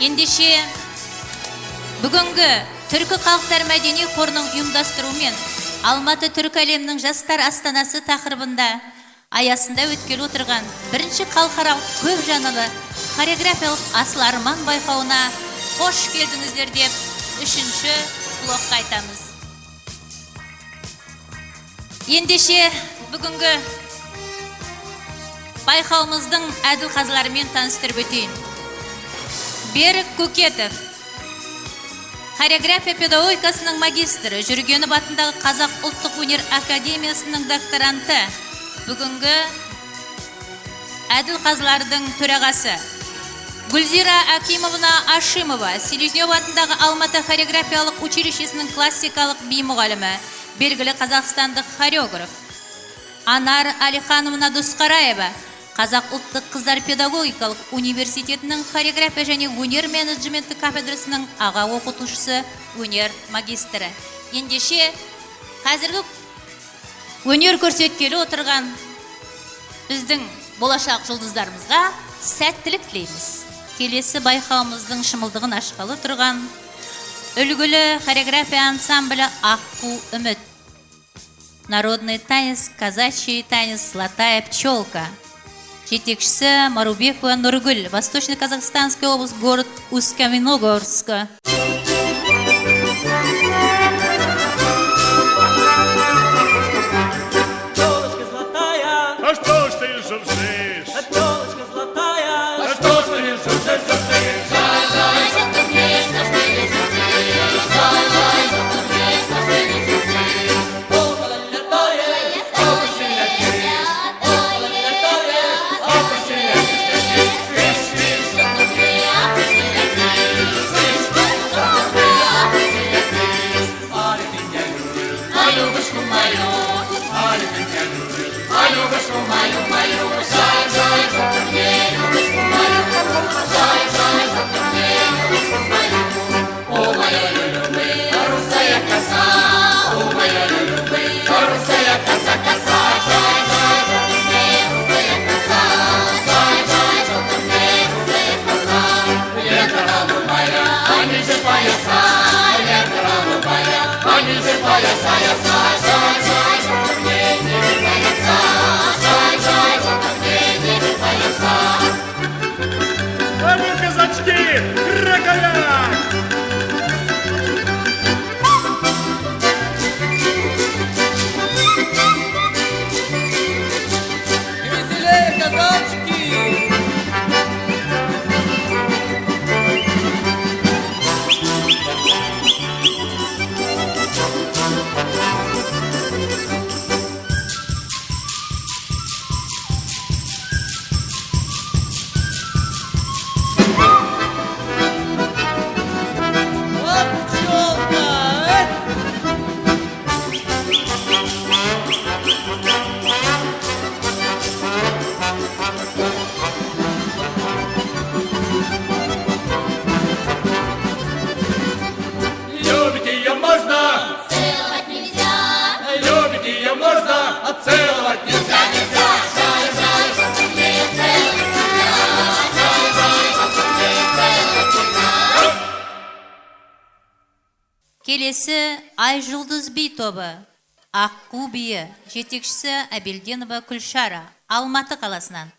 Ендеше бүгінгі түркі халықтар мәдени қорының ұйымдастыруымен Алматы түркі әлемінің жастар астанасы тақырыбында аясында өткелі отырған бірінші халықаралық көп жанрлы хореографиялық асыл арман байқауына қош келдіңіздер деп үшінші блокқа айтамыз. Ендеше бүгінгі байқауымыздың әділ қазыларымен таныстырып өтейін. Берік Көкетов, хореография педагогикасының магистрі, Жүргенов атындағы Қазақ ұлттық өнер академиясының докторанты, бүгінгі әділ қазылардың төрағасы. Гүлзира Акимовна Ашимова, Селезнев атындағы Алматы хореографиялық училищесінің классикалық би мұғалімі, белгілі қазақстандық хореограф. Анар Алихановна Досқараева, Қазақ ұлттық қыздар педагогикалық университетінің хореография және өнер менеджменті кафедрасының аға оқытушысы, өнер магистрі. Ендеше қазіргі өнер көрсеткелі отырған біздің болашақ жұлдыздарымызға сәттілік тілейміз. Келесі байқауымыздың шымылдығын ашқалы тұрған үлгілі хореография ансамблі Аққу үміт. Народный танец, казачий танец, золотая пчелка. Жетекшісі Марубекова Нұргүл, Восточно-Казахстанская область, город Усть-Каменогорска. Пчелочка золотая, а что ж ты жужжишь? пчелочка золотая, А что ж ты жужжишь? А ну, казачки, краколя! веселее казачки. Вот пчелка, Любить ее можно, Целовать нельзя, любить ее можно, а целовать нельзя. Келесі Ай жұлдыз би тобы, Аққу биі, жетекшісі Әбелденова Күлшара, Алматы қаласынан.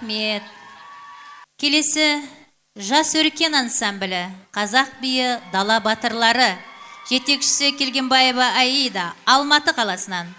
Рахмет. Келесі жас өркен ансамблі, қазақ биі дала батырлары. Жетекшісі Келгенбаева Аида, Алматы қаласынан.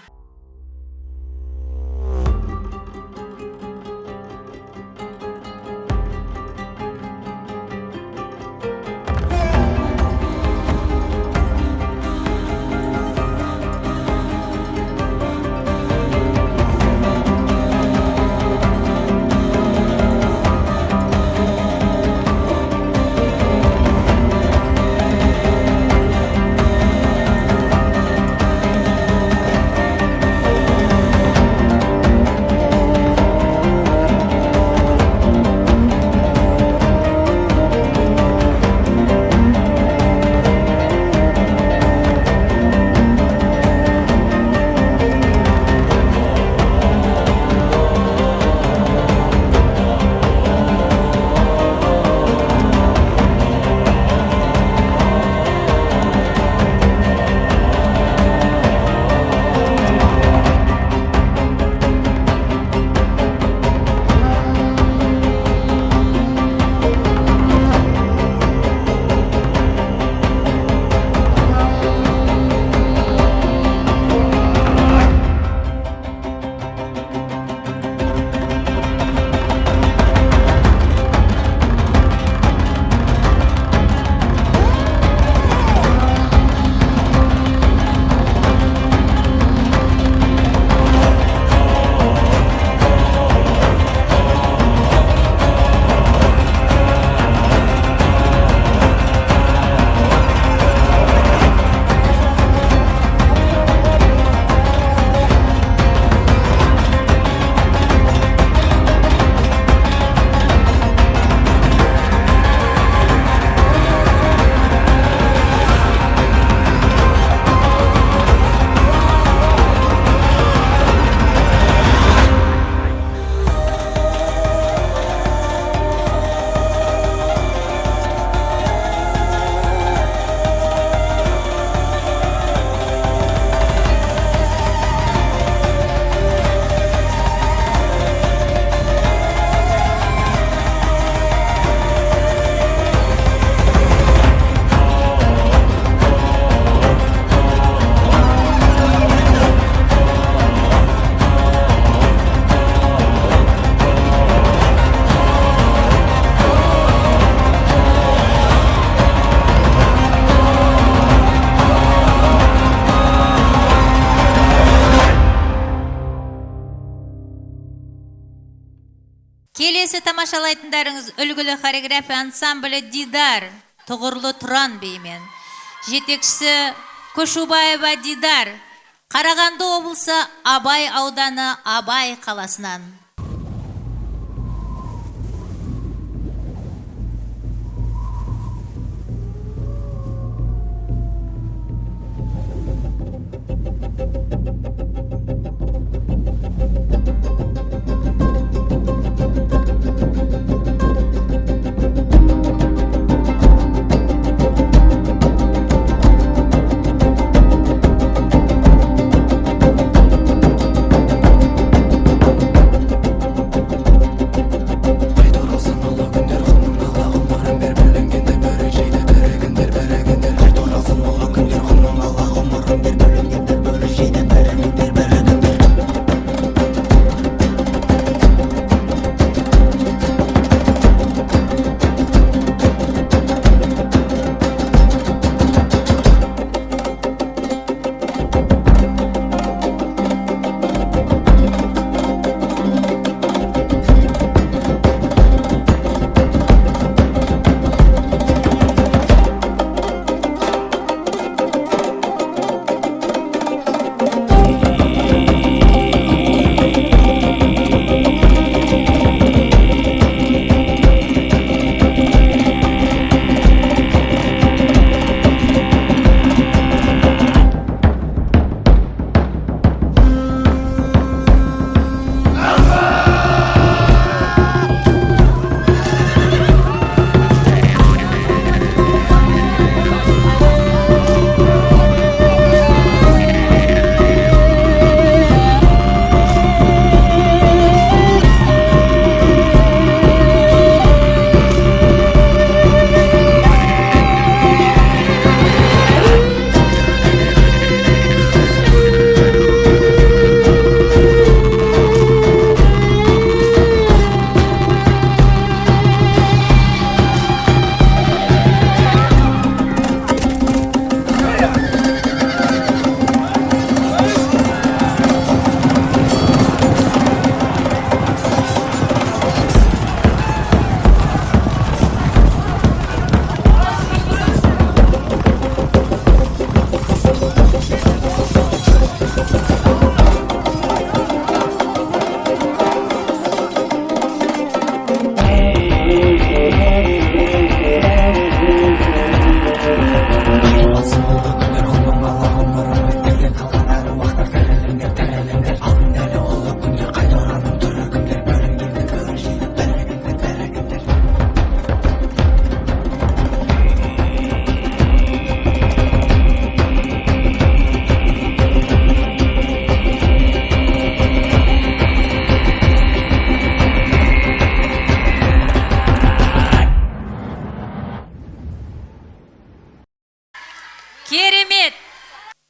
Келесі тамашалайтындарыңыз үлгілі хореография ансамблі Дидар, тұғырлы тұран беймен. Жетекшісі Көшубаева Дидар, Қарағанды облысы Абай ауданы Абай қаласынан.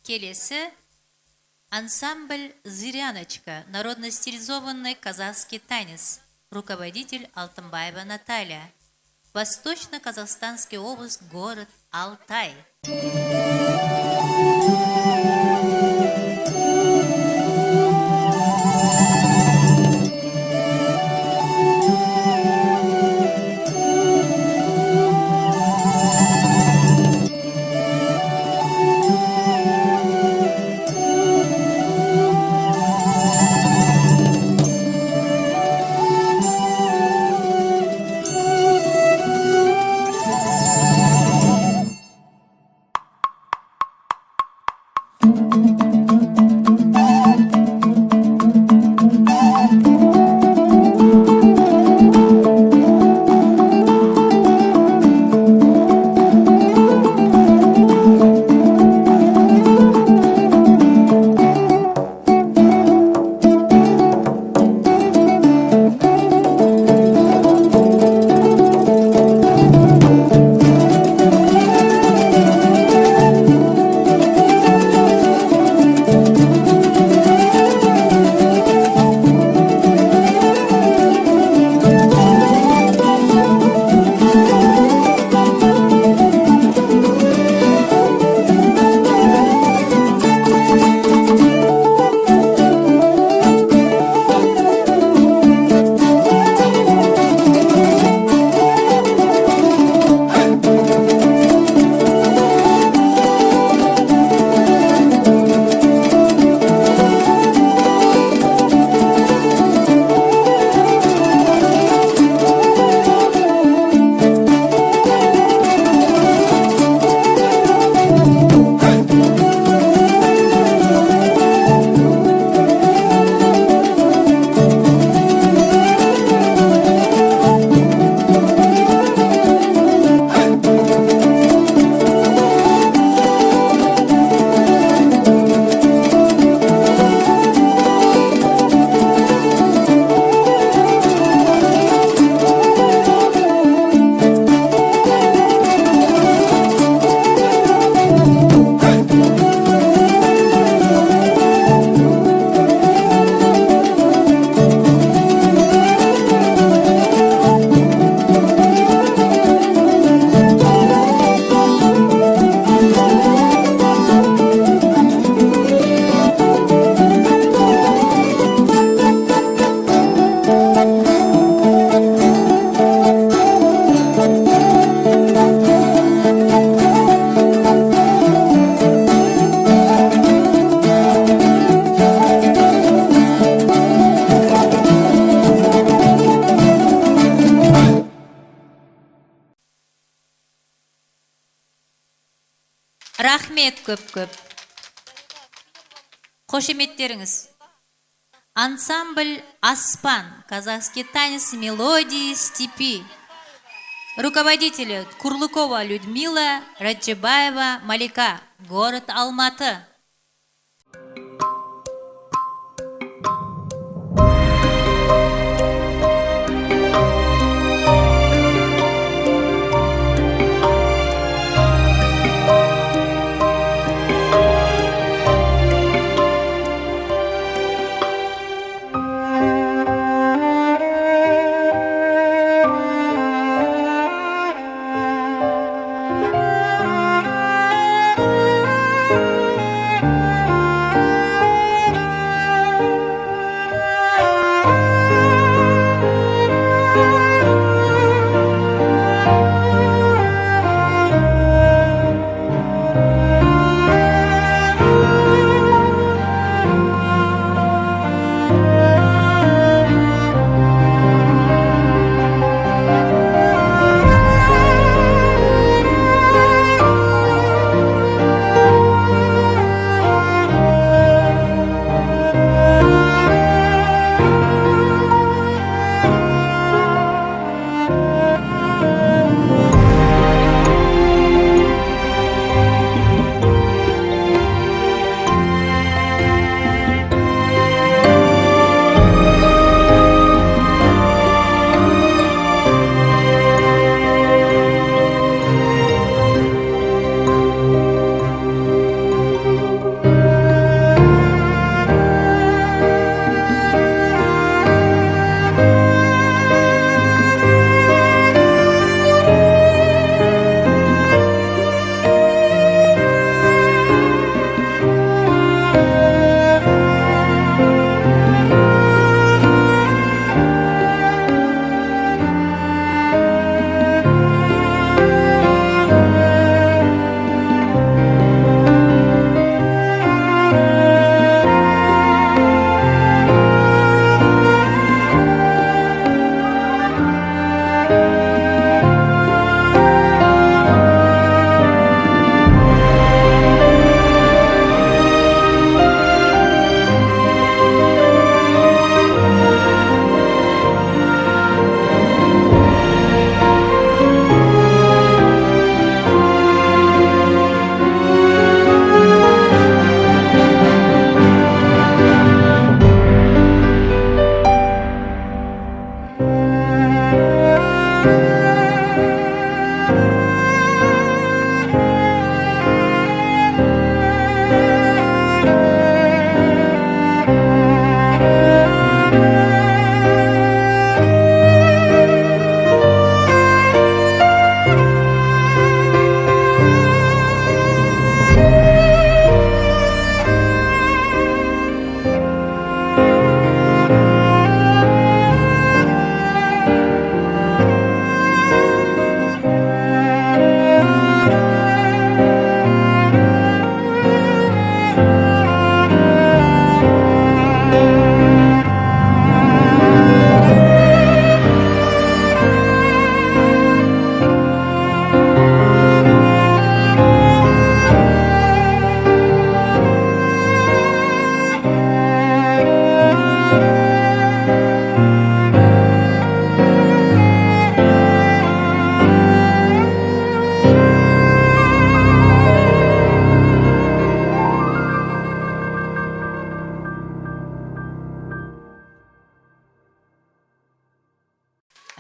Келесі ансамбль «Зыряночка», народно-стилизованный казахский танец. Руководитель Алтынбаева Наталья. Восточно-Казахстанский область, город Алтай. Рахмет көп-көп. Қошеметтеріңіз. Ансамбль «Аспан», казахский танец мелодии степи. Руководители Курлыкова Людмила, Раджибаева Малика, город Алматы.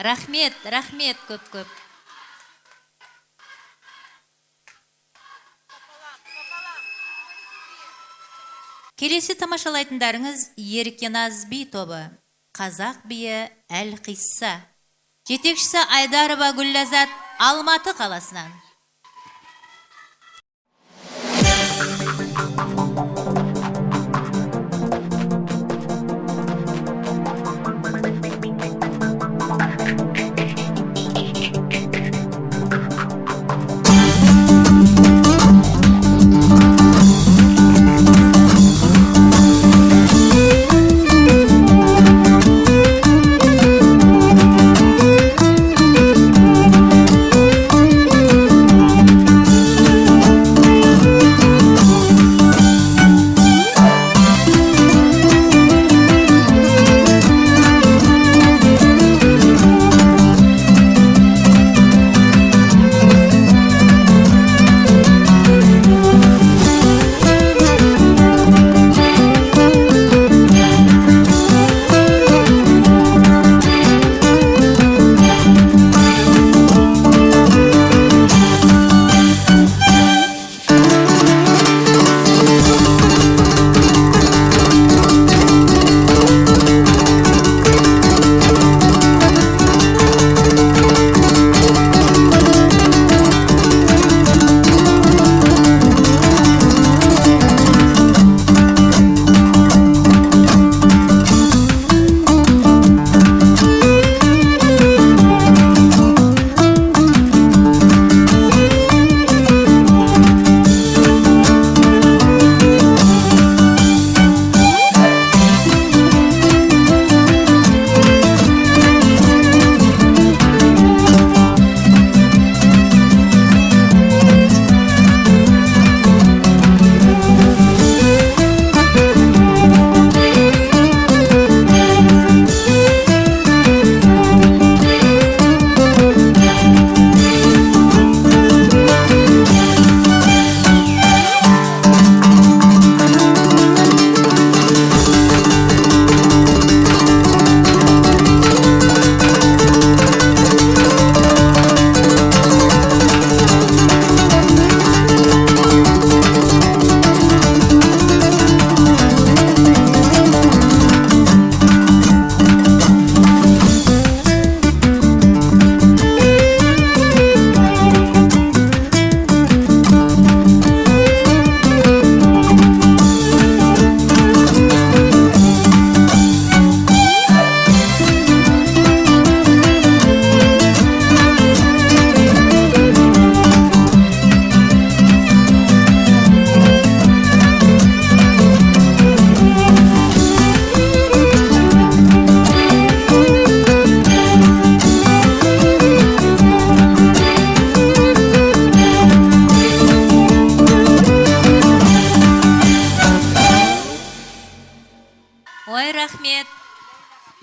Рахмет, рахмет көп-көп. Келесі тамашалайтындарыңыз Еркеназ би тобы. Қазақ биі Әл-Қисса. Жетекшісі Айдарова Гүлләзат, Алматы қаласынан.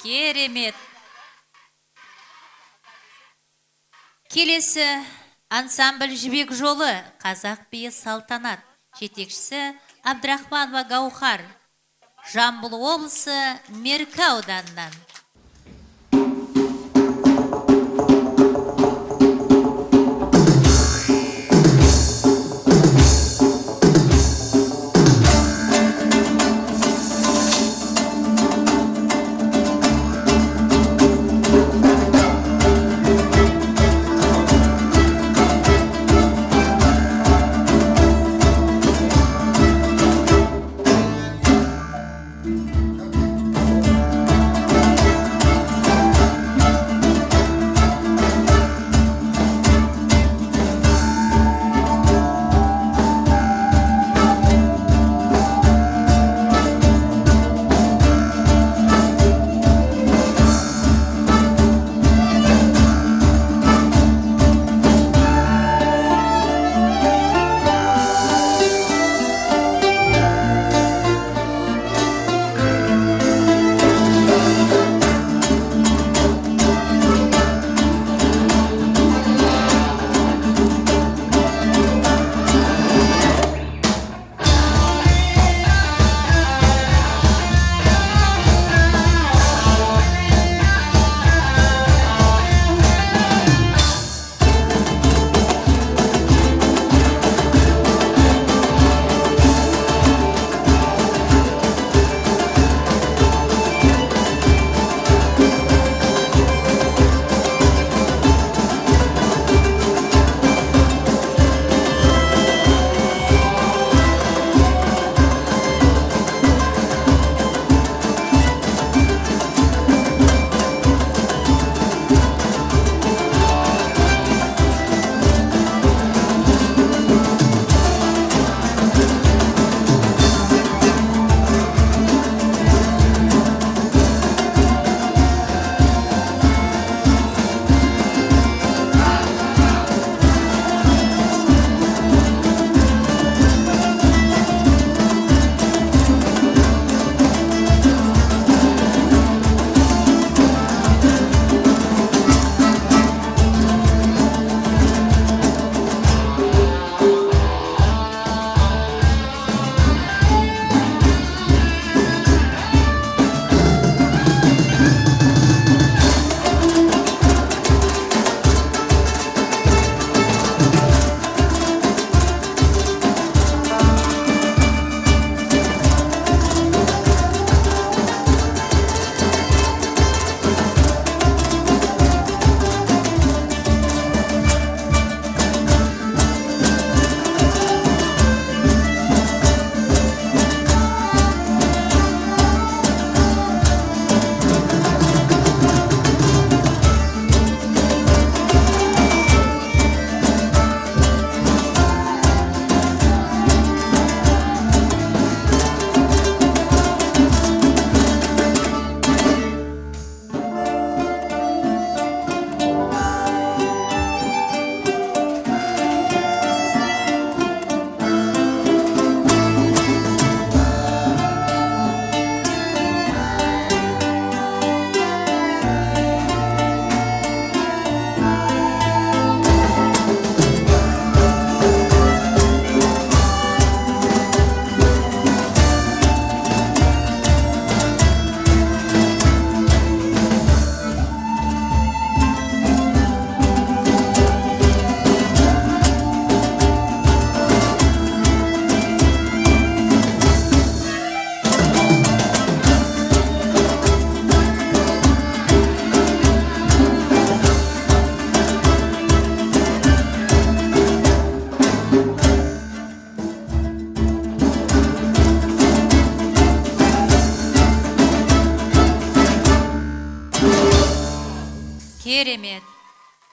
Керемет. Келесі ансамбль жібек жолы, қазақ биі салтанат. Жетекшісі Абдрахманова Гаухар. Жамбыл облысы Меркі ауданынан.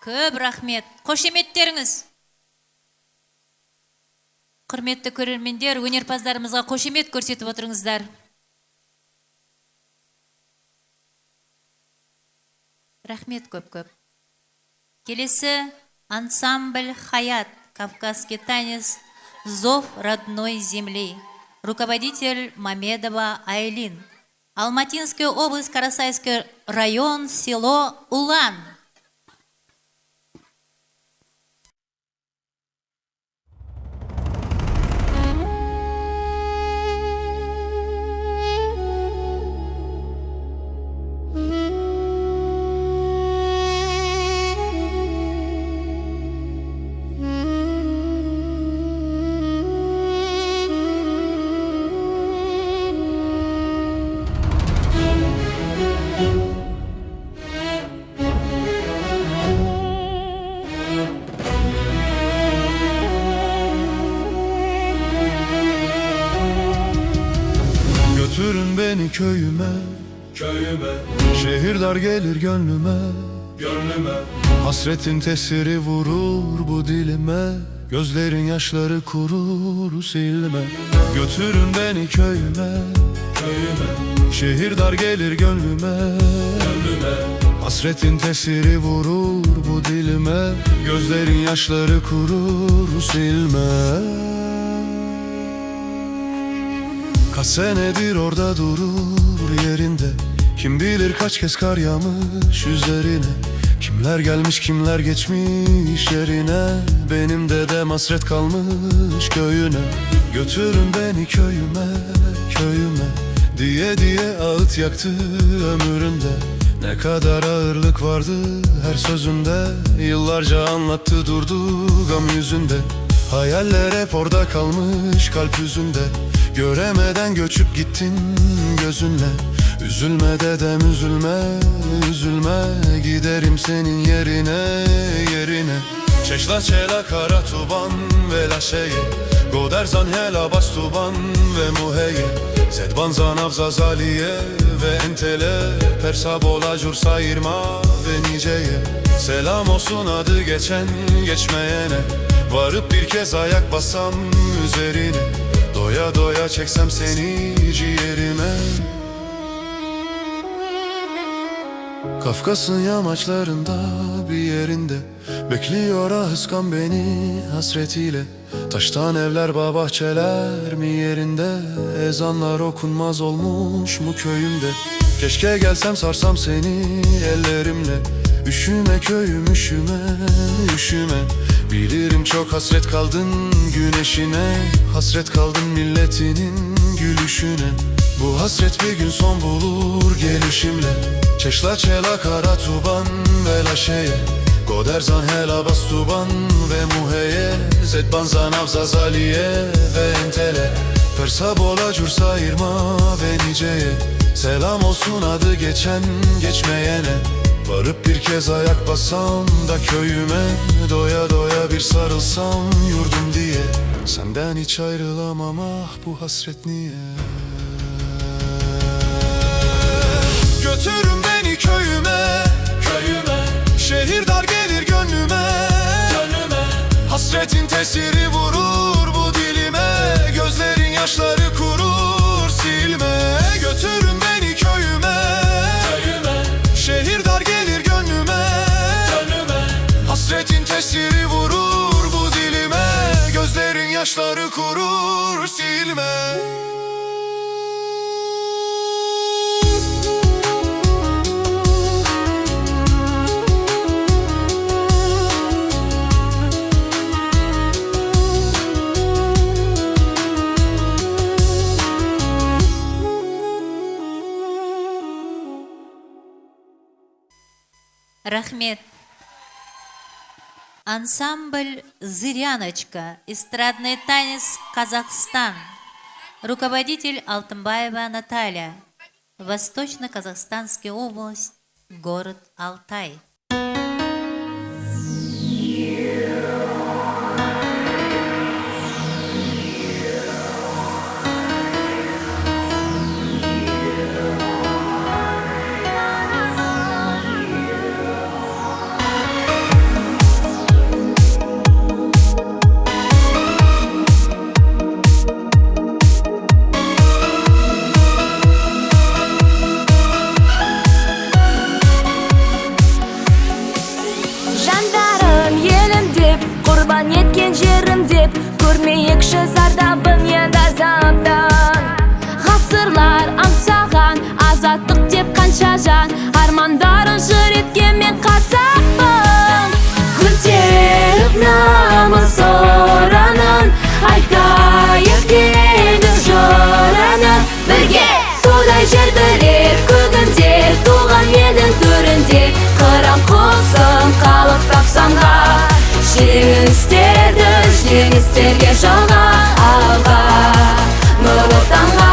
Көп рахмет. Қошеметтеріңіз. Құрметті көрермендер, өнерпаздарымызға қошемет көрсетіп отырыңыздар. Рахмет көп-көп. Келесі ансамбль «Хаят», кавказский танец «Зов родной земли». Руководитель Мамедова Айлин. Алматинская область, Карасайский район, село Улан. Götürün beni köyüme, Köyüme, şehir dar gelir gönlüme. gönlüme, Hasretin tesiri vurur bu dilime, gözlerin yaşları kurur silme. Götürün beni köyüme, köyüme, şehir dar gelir gönlüme. gönlüme, Hasretin tesiri vurur bu dilime, gözlerin yaşları kurur silme. Kaç senedir orada durur yerinde, kim bilir kaç kez kar yağmış üzerine. Kimler gelmiş kimler geçmiş yerine, benim dedem hasret kalmış köyüne. Götürün beni köyüme, köyüme diye diye ağıt yaktı ömründe. Ne kadar ağırlık vardı her sözünde, yıllarca anlattı durdu gam yüzünde. Hayaller hep orada kalmış kalp yüzünde, göremeden göçüp gittin gözünle. Üzülme dedem üzülme, üzülme, giderim senin yerine, yerine. Çeşla çela kara tuban ve laşeye, goderzan hela bas tuban ve muheye. Zedban zanav zazaliye ve entele, persab ola cursa irma ve niceye. Selam olsun adı geçen geçmeyene, varıp bir kez ayak bassam üzerine. Doya doya çeksem seni ciğerime. Kafkas'ın yamaçlarında bir yerinde, bekliyor ahıskan beni hasretiyle. Taştan evler bağ bahçeler mi yerinde, ezanlar okunmaz olmuş mu köyümde. Keşke gelsem sarsam seni ellerimle, üşüme köyüm üşüme, üşüme. Bilirim çok hasret kaldın güneşine, hasret kaldın milletinin gülüşüne. Bu hasret bir gün son bulur gelişimle. Çeşla çela kara tuban ve laşeye, goderzan hela bas tuban ve muheye. Zedban zanav zazaliye ve entele, persab ola cursa irma ve niceye. Selam olsun adı geçen geçmeyene, varıp bir kez ayak bassam da köyüme. Doya doya bir sarılsam yurdum diye, senden hiç ayrılamam ah bu hasret niye. Götürün beni köyüme, köyüme, şehir dar gelir gönlüme. gönlüme, Hasretin tesiri vurur bu dilime, gözlerin yaşları kurur silme. Götürün beni köyüme, köyüme, şehir dar gelir gönlüme. gönlüme, Hasretin tesiri vurur bu dilime, gözlerin yaşları kurur silme. Рахмет. Ансамбль «Зыряночка», эстрадный танец «Казахстан». Руководитель Алтынбаева Наталья. Восточно-Казахстанская область, город Алтай. қанша жан армандарын жыр еткен мен қазақпын. Көтеріп намыс оранын, айтайық елдің жыраны. Бірге тудай жер бірер көгінде, туған елдің төрінде, қыран құсын қалықтап самға. Жеңістерді жеңістерге жалға, алға нұр отанға.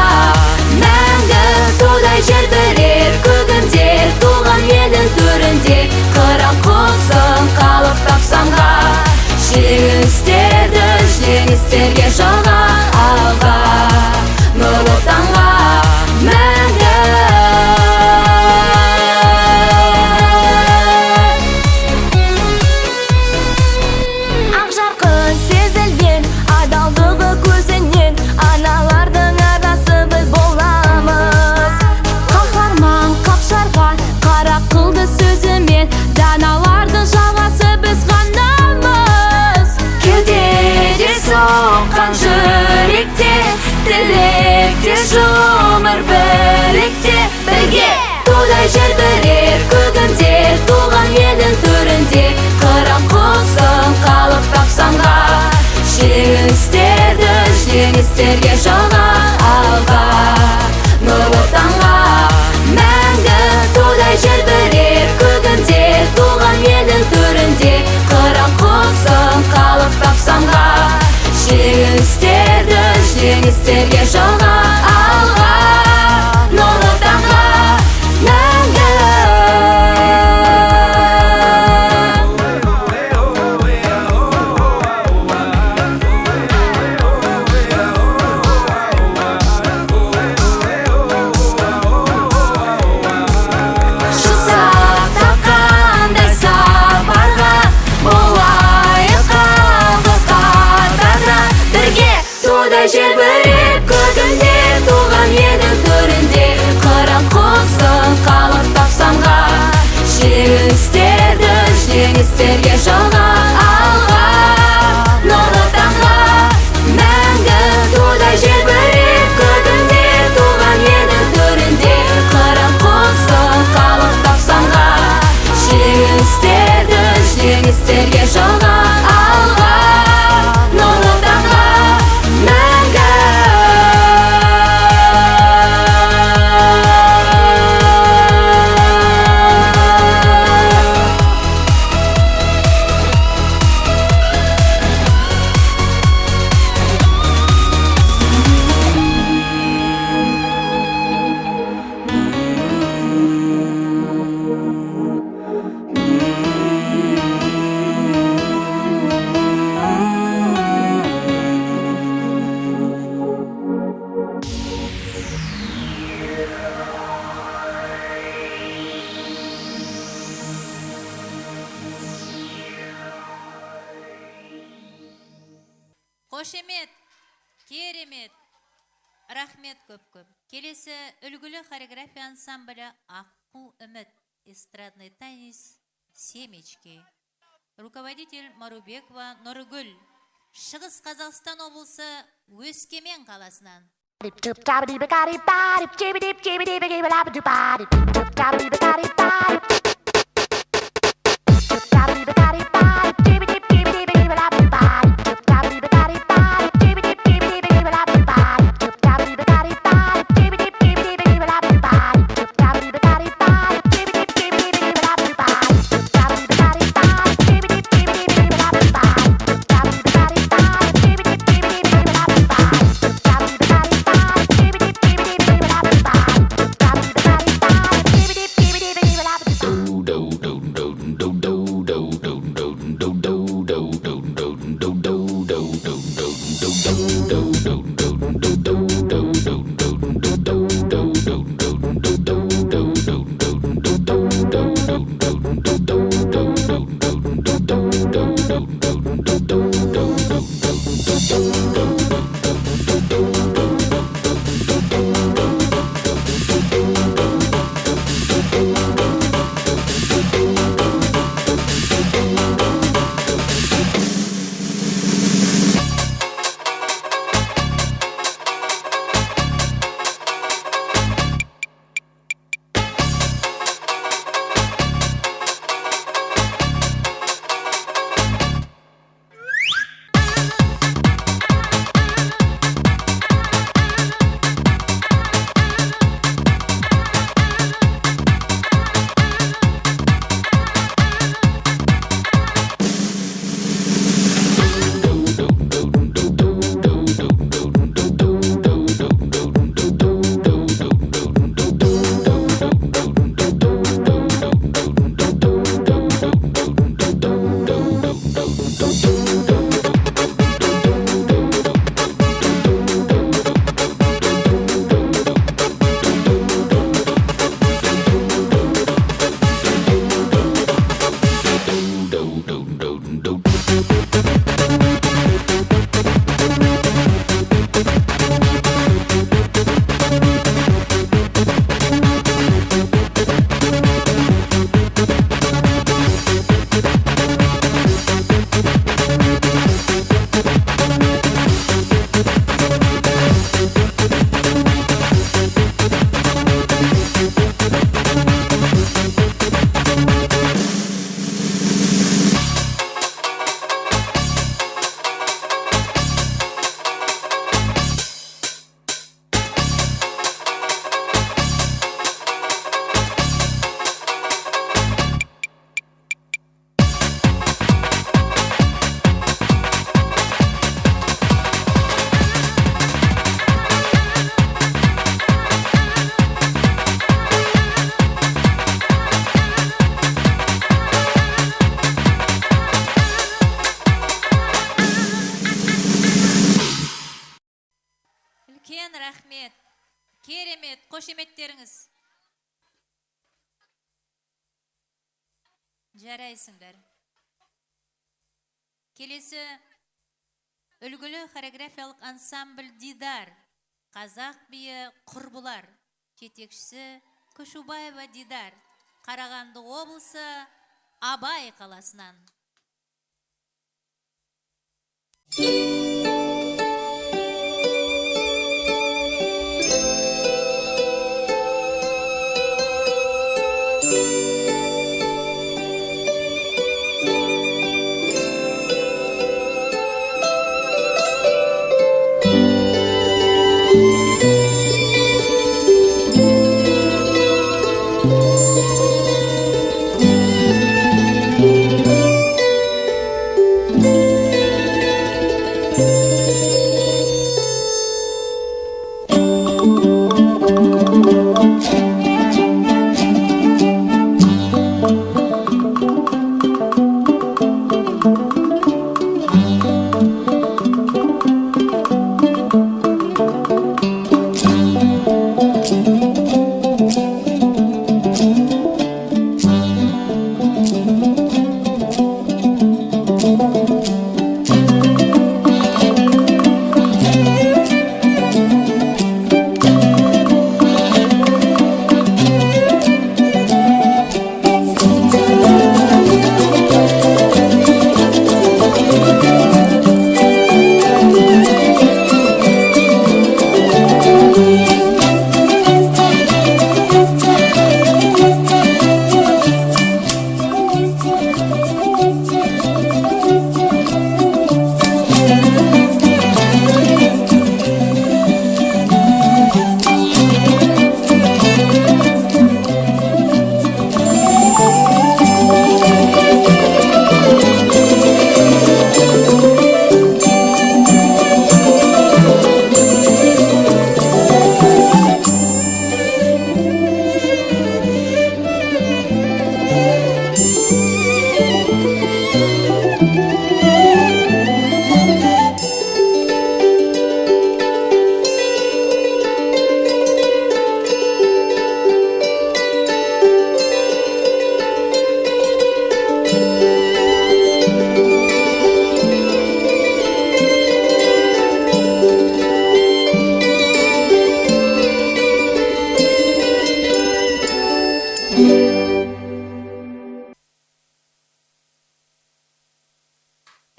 Мәңгі тудай жер бірер көгінде, туған елдің төрінде, қыран құсын қалықтап самға. Жеңістерді жеңістерге жалға, алға нұр отанға. Мәңгі ақ жарқын сезілген адалдығы көзінен, аналардың арасы біз боламыз. Қаһарман қақшарған қара қылды сөзімен, даналардың жалғасы біз ғанамыз. Кеудеде соққан жүректе, тілекте жұмыр білекте. Бірге тудай жер бірер көгінде, туған елдің төрінде, қыран құсын қалықтап самға. Жеңістерді жеңістерге жалға, алға нұр отанға. Мәңгі тудай жер бірер көгінде, туған елдің төрінде, қыран құсын қалықтап самға. Жеңістерді жеңістерге жалға, алға нұр отанға. Мәңгі Шықсақ та қандай сапарға, болайық алғы қатарда. Бірге тудай жер бірер көгінде, туған елдің төрінде, қыран құсын қалықтап самға. Жеңістерді жеңістерге жалға, алға нұр отанға. Мәңгі тудай жер бірер көгінде, туған елдің төрінде, қыран құсын қалықтап самға. Жеңістерді жеңістерге жалға, алға нұр отанға. Мәңгі Қошемет, керемет, рахмет көп-көп. Келесі үлгілі хореография ансамблі Аққу үміт, эстрадный танец Семечки. Руководитель Марубекова Нұргүл. Шығыс Қазақстан облысы Өскемен қаласынан. Керемет, қошеметтеріңіз. Жарайсыңдар. Келесі үлгілі хореографиялық ансамбль Дидар. Қазақ биі Құрбылар. Жетекшісі Күшубаева Дидар. Қарағанды облысы Абай қаласынан.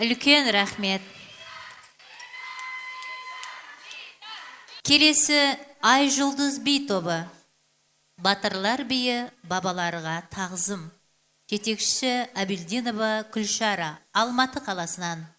Үлкен рахмет. Келесі Ай жұлдыз би тобы. Батырлар биі бабаларға тағзым. Жетекші Абилдинова Күлшара, Алматы қаласынан.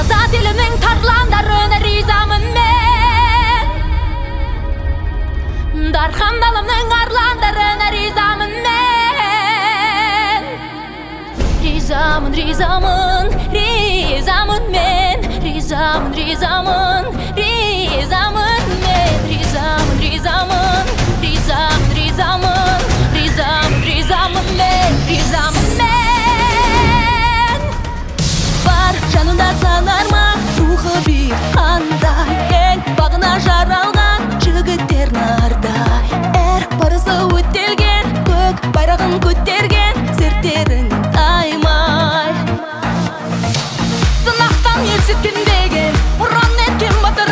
Azat elimin tarlanlarına rizamın men, Darhan dalımın arlanlarına rizamın men. Rizamın, rizamın, rizamın men. Rizamın, rizamın, rizamın men. Rizamın, rizamın, rizamın, rizamın, rizamın, rizamın men. Rizamın men. Var canında sanarma ruhu bir андай. En bağına жаралған жігіттер нардай. Парысы өтелген көк байрағын көтерген серттерін аймай. Сынақтан елсіз кенбеген ұран еткен батыр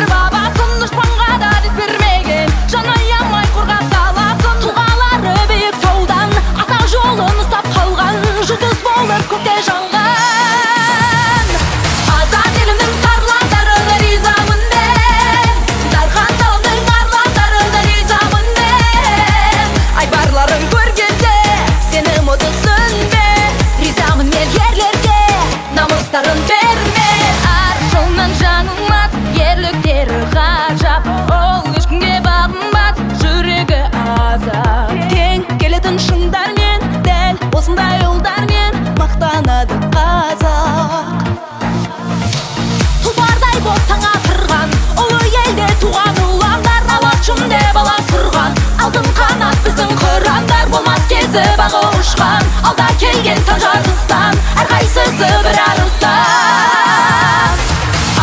өзі бағы ұшқан алда келген сан жартыстан әрқайсысы бір арыстан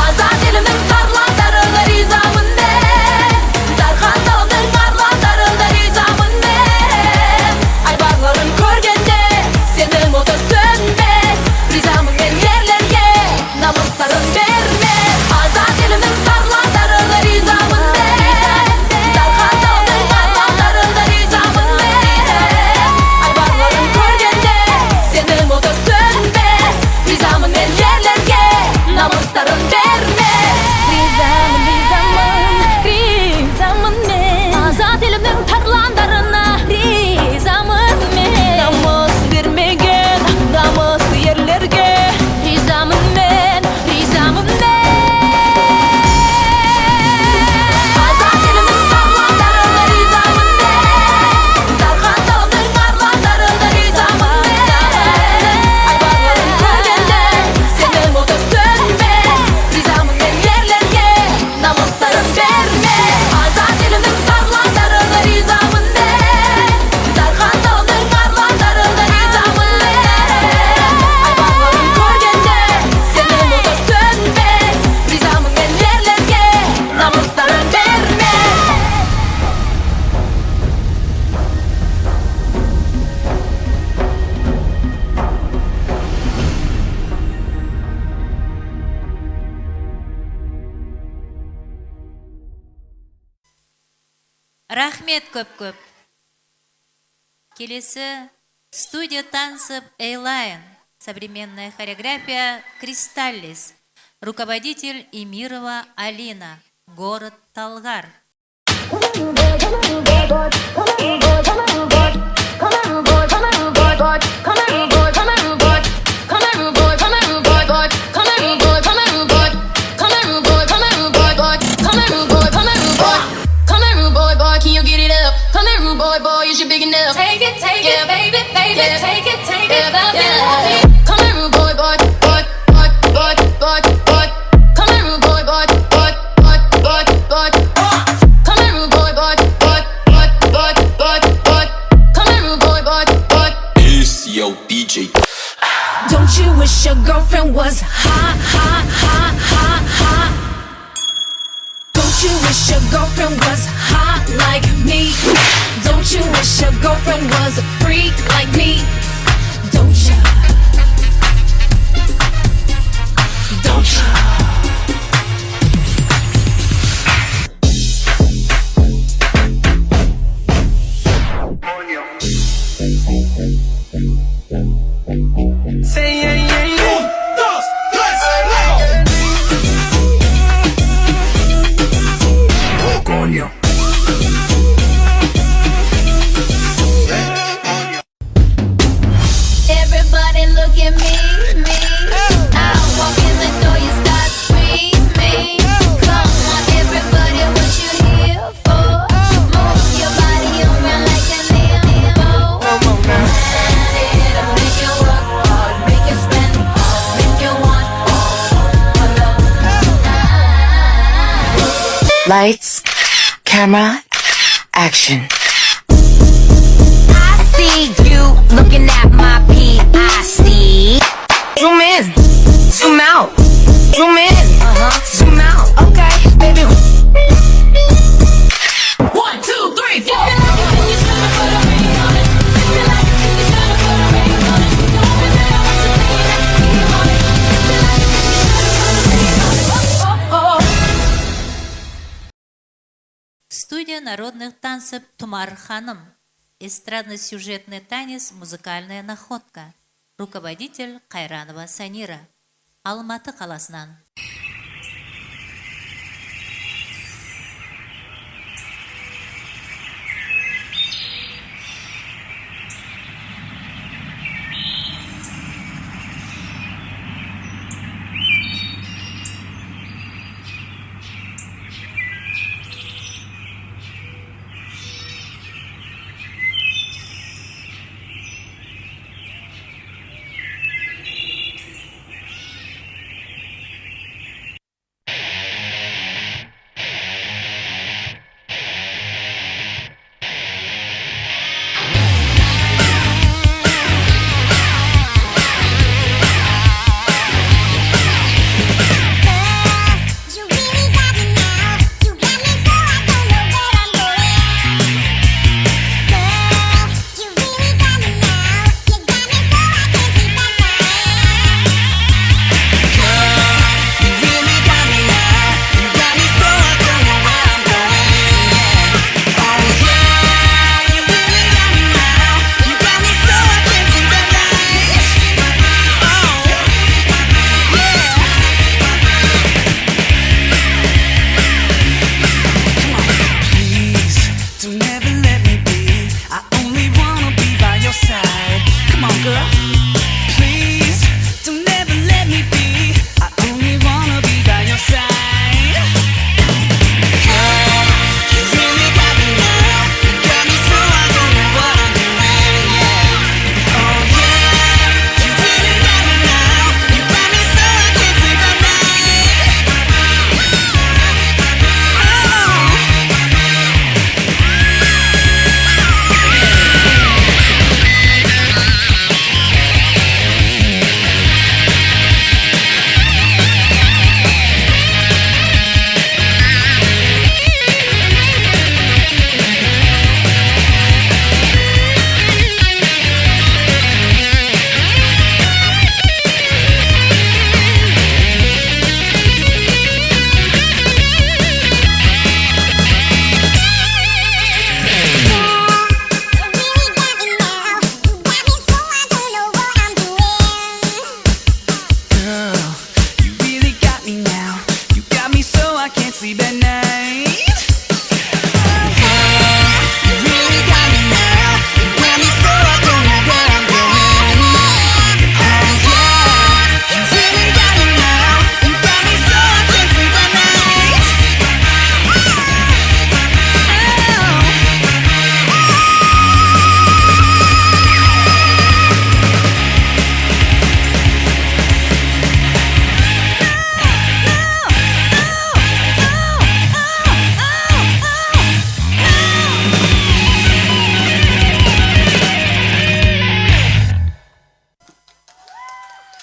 азат елімнің тарландарына ризамын мен дархан тауымның арландарына ризамын мен айбарларын көргенде сенің оты сөнбес ризамын мен ерлерге намыстарын бермес азат елімнің тарландарына ризамын мен дархан тауымның арландарына ризамын мен айбарларын көргенде сенің оты сөнбес ризамын мен ерлерге намыстарын бермес ризамын мен азат елімнің тарландарына ризамын мен намыс бермеген намысты ерлерге ризамын мен азат елімнің тарландарына ризамын мен дархан тауымның арландарына ризамын мен айбарларын көргенде сенің оты сөнбес ризамын мен ерлерге намыстарын бермес азат елімнің тарландарына ризамын мен дархан тауымның арландарына ризамын мен айбарларын көргенде сенің оты сөнбес ризамын мен ерлерге намыстарын бермес Рахмет көп-көп. Келесі студия танцев Эйлайн. Современная хореография Кристаллис. Руководитель Эмирова Алина. Город Талгар. Can you get it up? Come here, rude boy, is you big enough? Take it, baby, take it, love me. Come here, rude boy. Come here, rude boy. Come here, rude boy. Come here, rude boy. It's your DJ. Don't you wish your girlfriend was hot? Don't you wish your girlfriend was hot like me? Don't you wish your girlfriend was a freak like me? Don't you? Don't you? Say yeah, yeah, yeah. Everybody look at me. I walk in the door, you start screaming. Come on, everybody, what you here for? Move your body around like a limbo. It'll make you work hard, make you spend hard, make you want more. Lights, camera, action. I see you looking at my PIC. Zoom in, zoom out, zoom in, zoom out. Okay, baby. 1, 2, 3, 4. Студия народных танцев Тумар Ханым. Эстрадно-сюжетный танец «Музыкальная находка». Руководитель Кайранова Санира. Алматы қаласынан.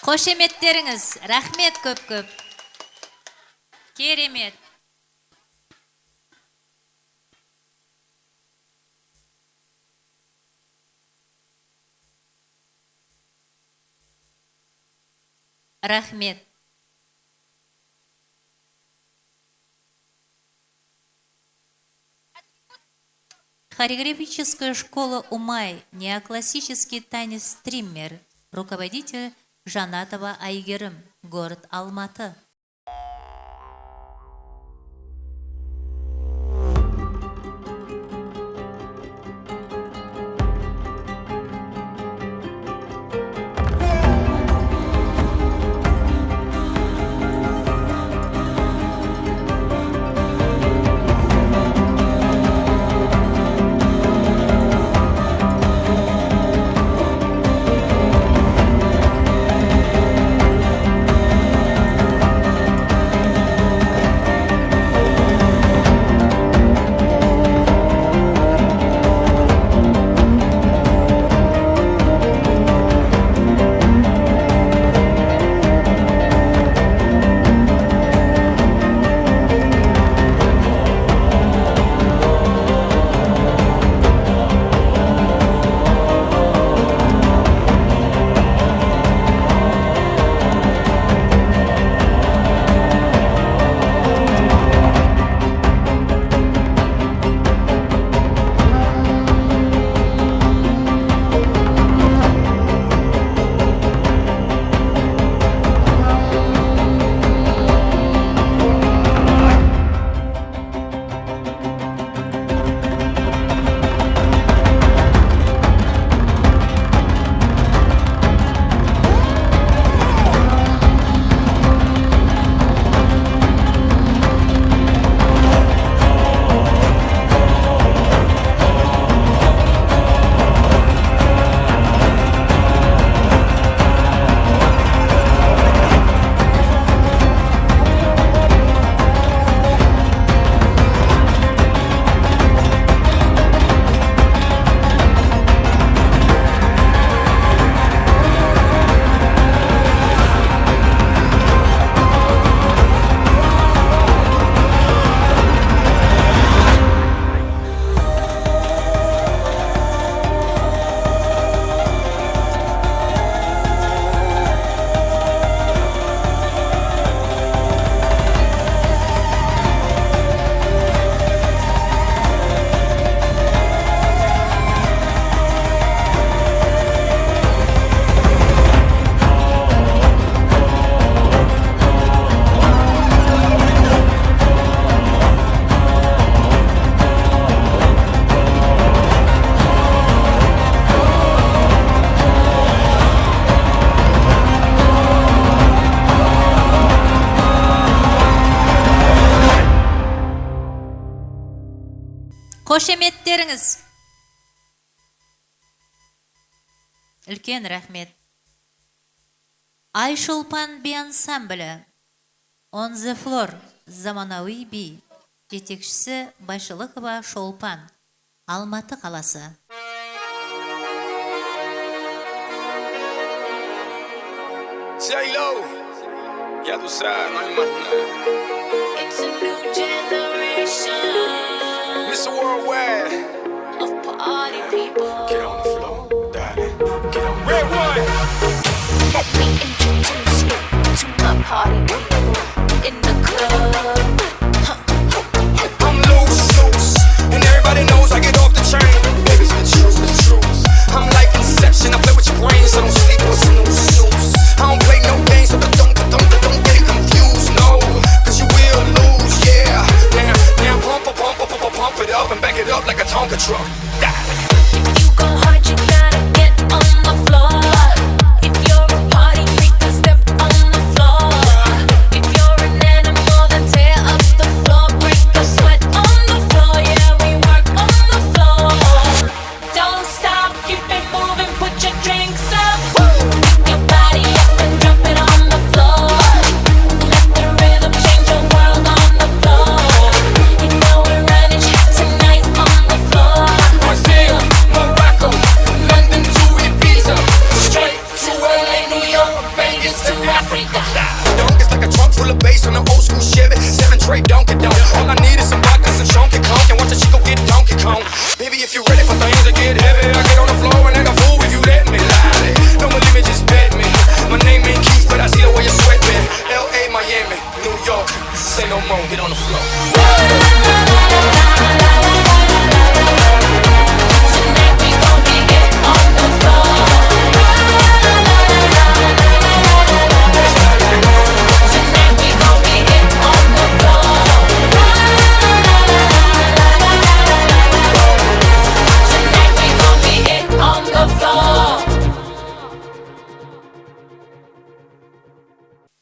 Қошеметтеріңіз, рахмет көп-көп. Керемет. Рахмет. Хореографическая школа Умай, неоклассический танец стриммер, руководитель Жанатова Айгерім, город Алматы. Қошеметтеріңіз. Үлкен рахмет. Айшолпан би ансамблі. On the floor. Заманауи би. Жетекшісі Байшылықова Шолпан. Алматы қаласы. J-Lo. Ya tú sabes, no hay más nada. It's a new generation Mr. Worldwide. of party people. Get on the floor, darling. Get on the red one. Let me introduce you to my party people in the club. I'm loose, and everybody knows I get off the train. Baby, it's the truth, the truth. I'm like Inception, I play with your brains, so don't sleep or snooze. I don't play no games, so don't get it confused, no. Cause you will lose, yeah. Now pump it up and back it up like a Tonka truck. If you go hard, you gotta get on the floor.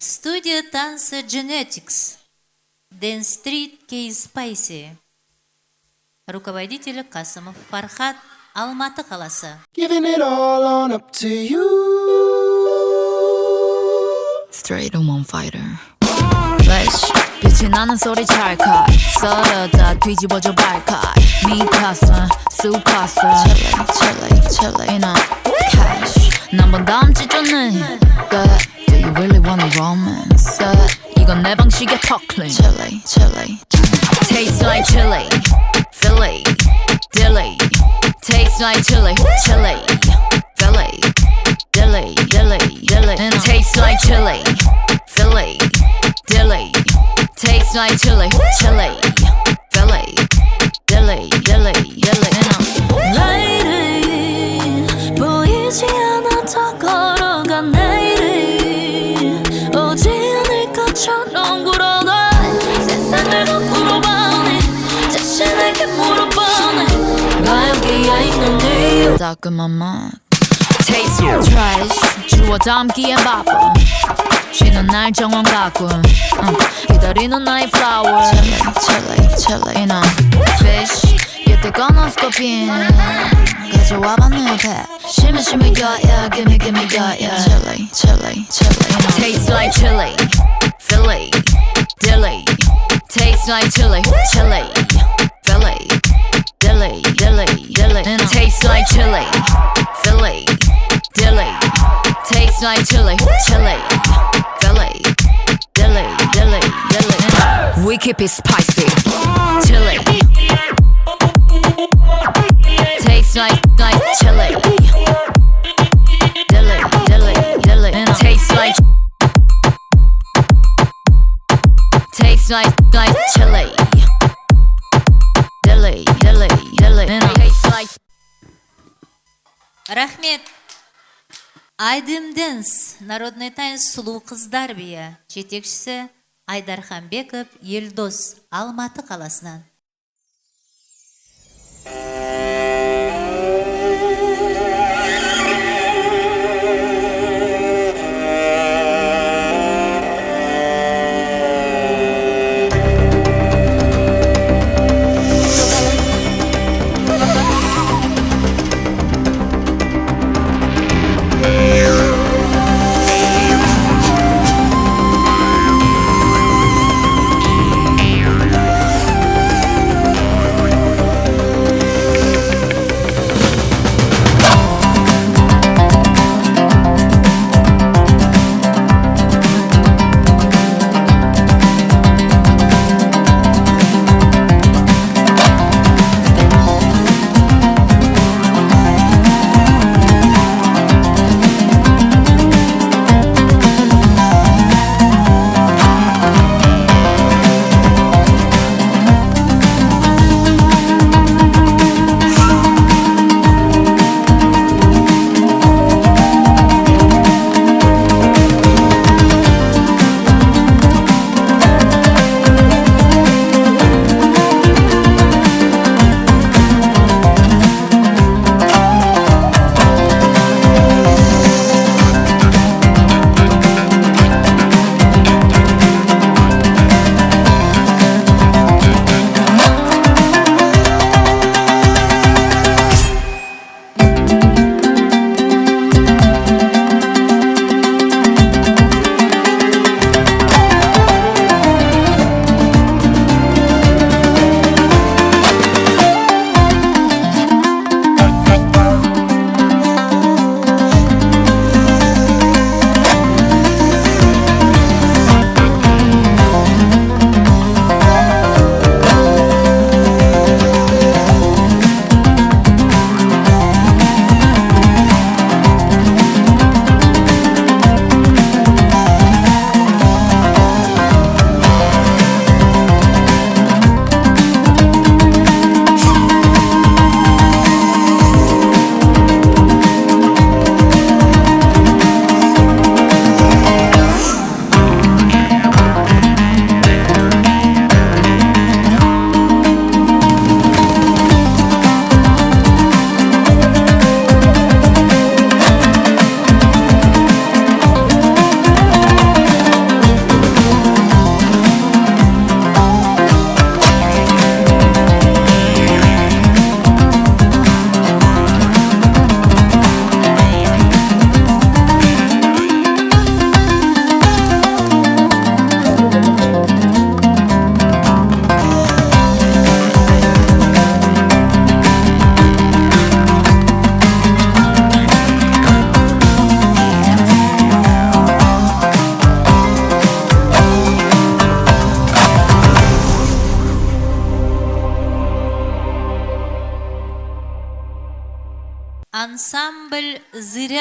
Студия танца Genetics. Dance Street Кей Спайси. Руководитель Касымов Фархат, Алматы қаласы. Giving it all on up to you. Straight woman fighter. Flash. 빛이 나는 소리 찰칵. 썰어다 뒤집어져 발칵. 미카사, 수카사. Chile, you know. Cash. 난번 다음 찢었네. Do you really wanna romance? 이건 내 방식의 턱클린. Chile. Tastes like chili. Philly. Dilly. Tastes like chili. Philly. Dilly. Tastes like chili. Philly. Dilly. Tastes like chili. Philly. Dilly. Lady, 보이지 않아 더 걸어가 내일이 오지 않을 것처럼 굴어가 세상을 거꾸로 보니 자신에게 물어보니 나 여기에 있는 이유 따끔한 맛 Taste trash 주워 담기엔 바빠 쉬는 날 정원 가꾼 기다리는 나의 flower Chile, you know Fish 이때 꺼놓스코핀 가져와봐 내 옆에 심해 yeah gimme yeah Chile, you know Tastes like chili Philly Dilly Tastes like chili Philly Dilly Tastes like chili Philly Dilly Tastes like chili Philly Dilly We keep it spicy Chili Tastes like chili Dilly Tastes like chili Dilly Tastes like Рахмет. Айдым Дэнс, народный танец сұлу қыздар биі. Жетекшісі Айдарханбеков Елдос, Алматы қаласынан.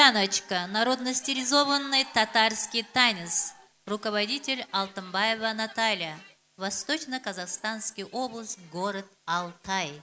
Цыганочка. Народно-стилизованный татарский танец. Руководитель Алтынбаева Наталья. Восточно-Казахстанский область, город Алтай.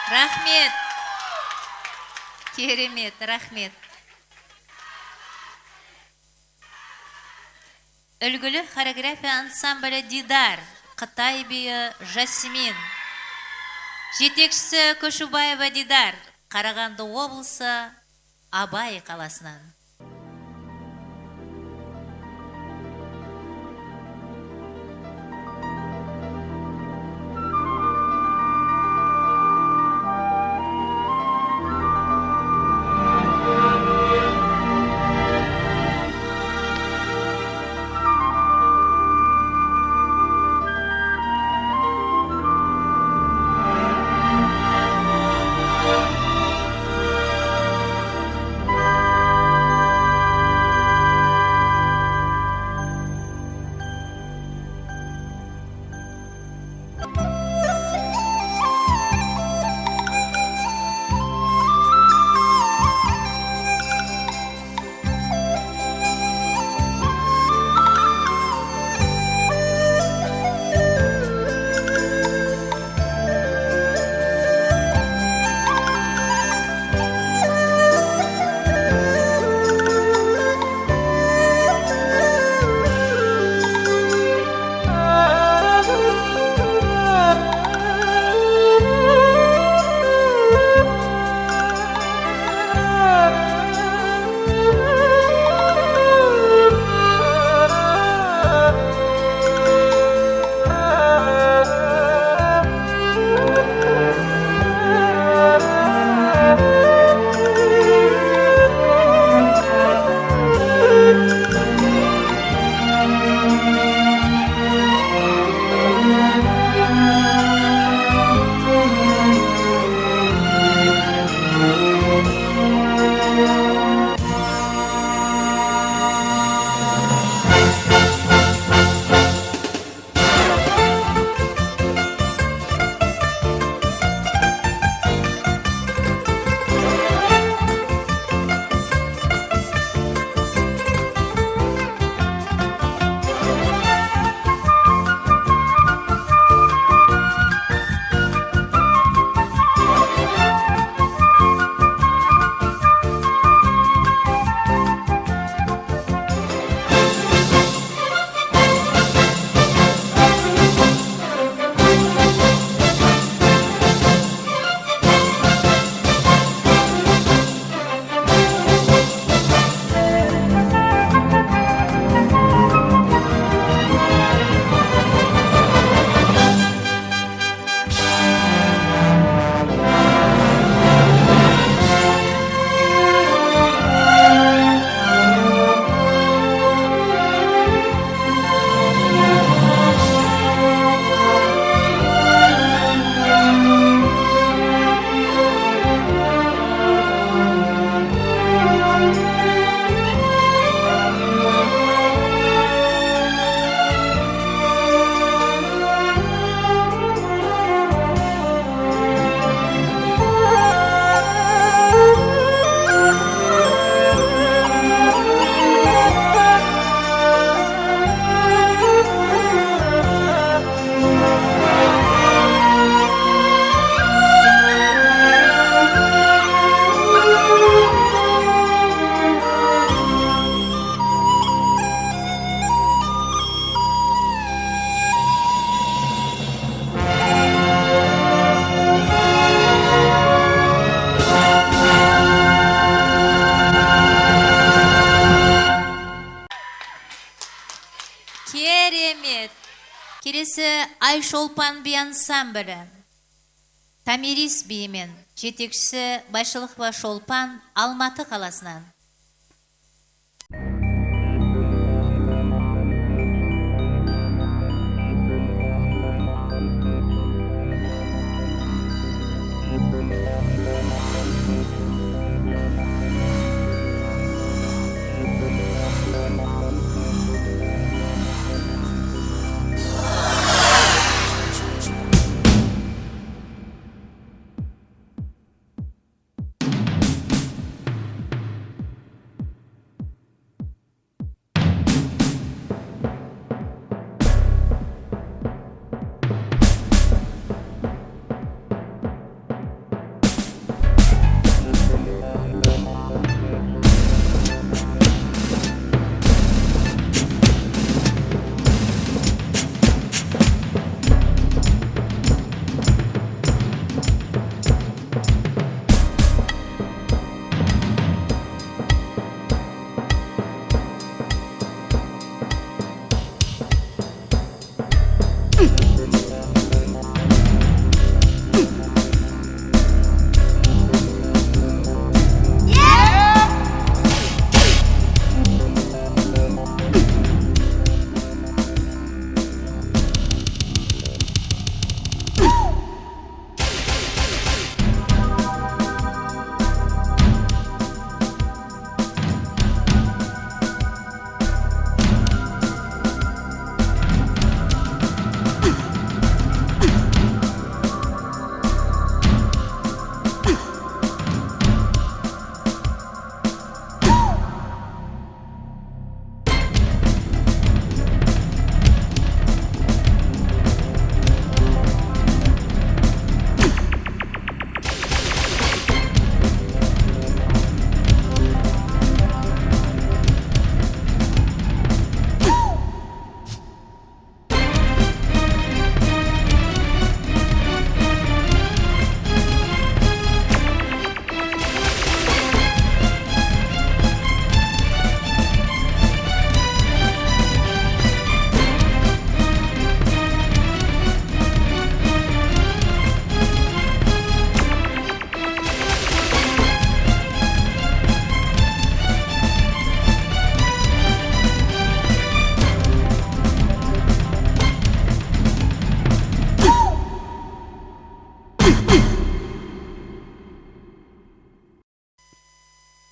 Рахмет. Керемет, рахмет. Үлгілі хореография ансамблі Дидар, Қытай биі Жасмин. Жетекшісі Көшубаева Дидар, Қарағанды облысы Абай қаласынан. Келесі Айшолпан би ансамблі. Тамирис биімен жетекшісі Байшылықова Шолпан Алматы қаласынан.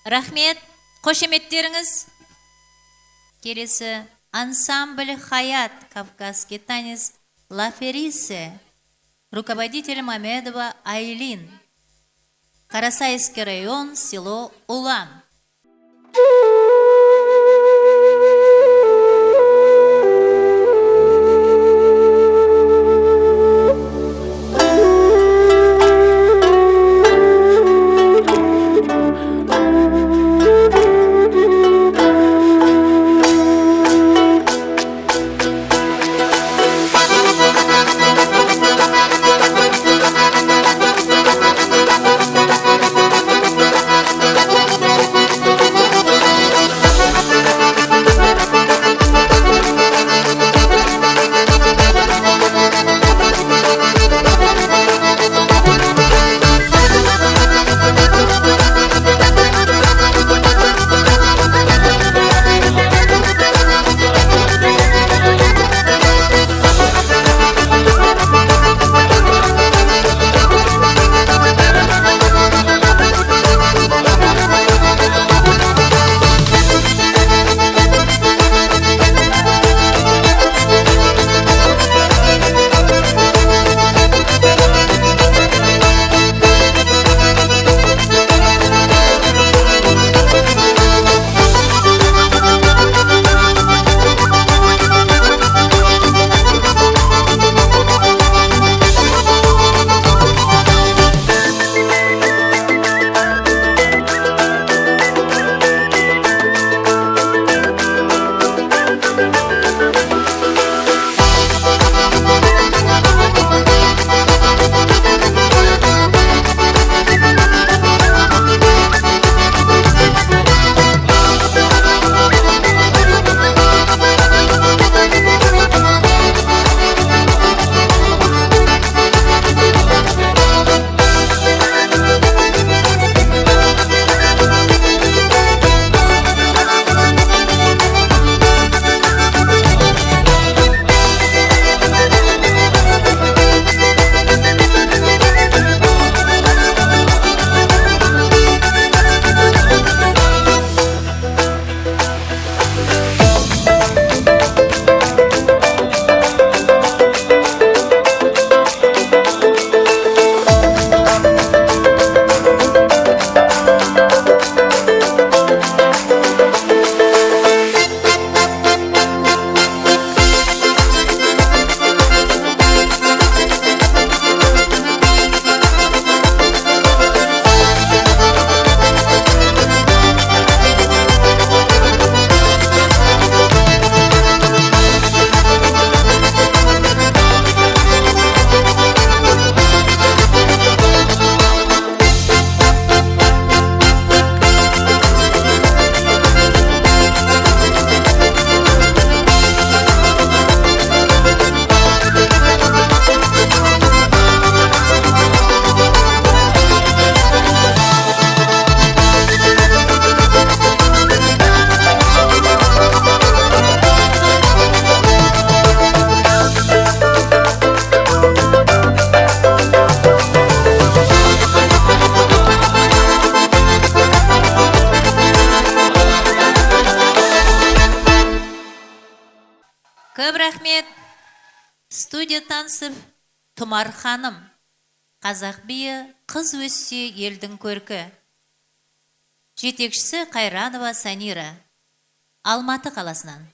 Рахмет, қошеметтеріңіз. Келесі ансамбль Хаят, Кавказский танец Ла Ферисе, руководитель Мамедова Айлин, Карасайский район, село Улан. Көп рахмет. Студия тансы Тұмар ханым. Қазақ биі қыз өссе елдің көркі. Жетекшісі Қайранова Санира. Алматы қаласынан.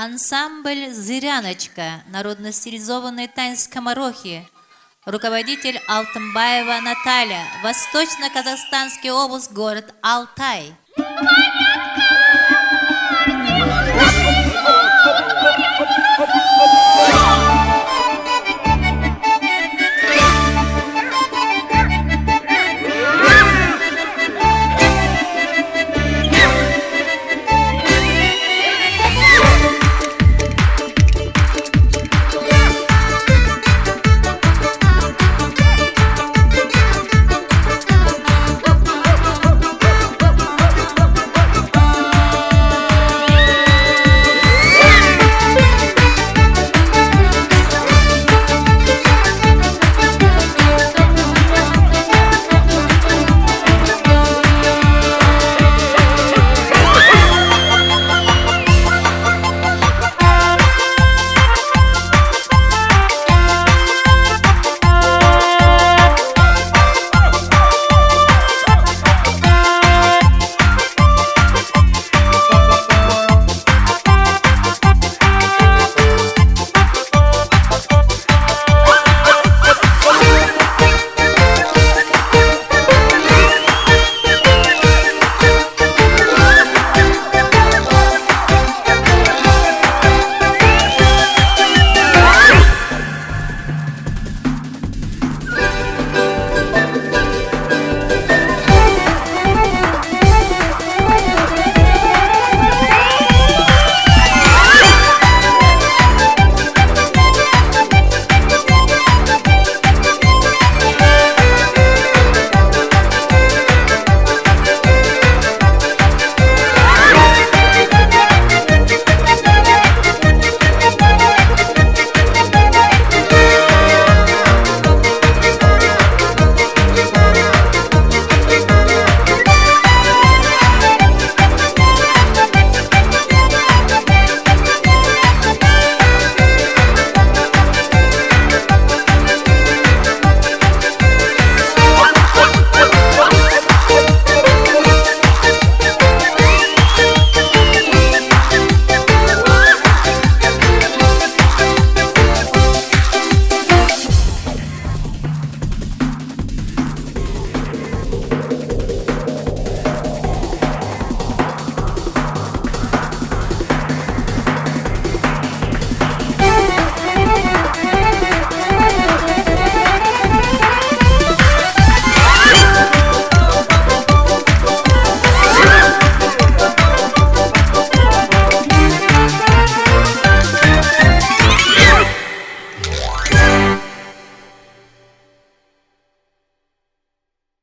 Ансамбль «Зыряночка», народно-стилизованный танец скоморохи. Руководитель Алтынбаева Наталья. Восточно-Казахстанский область, город Алтай.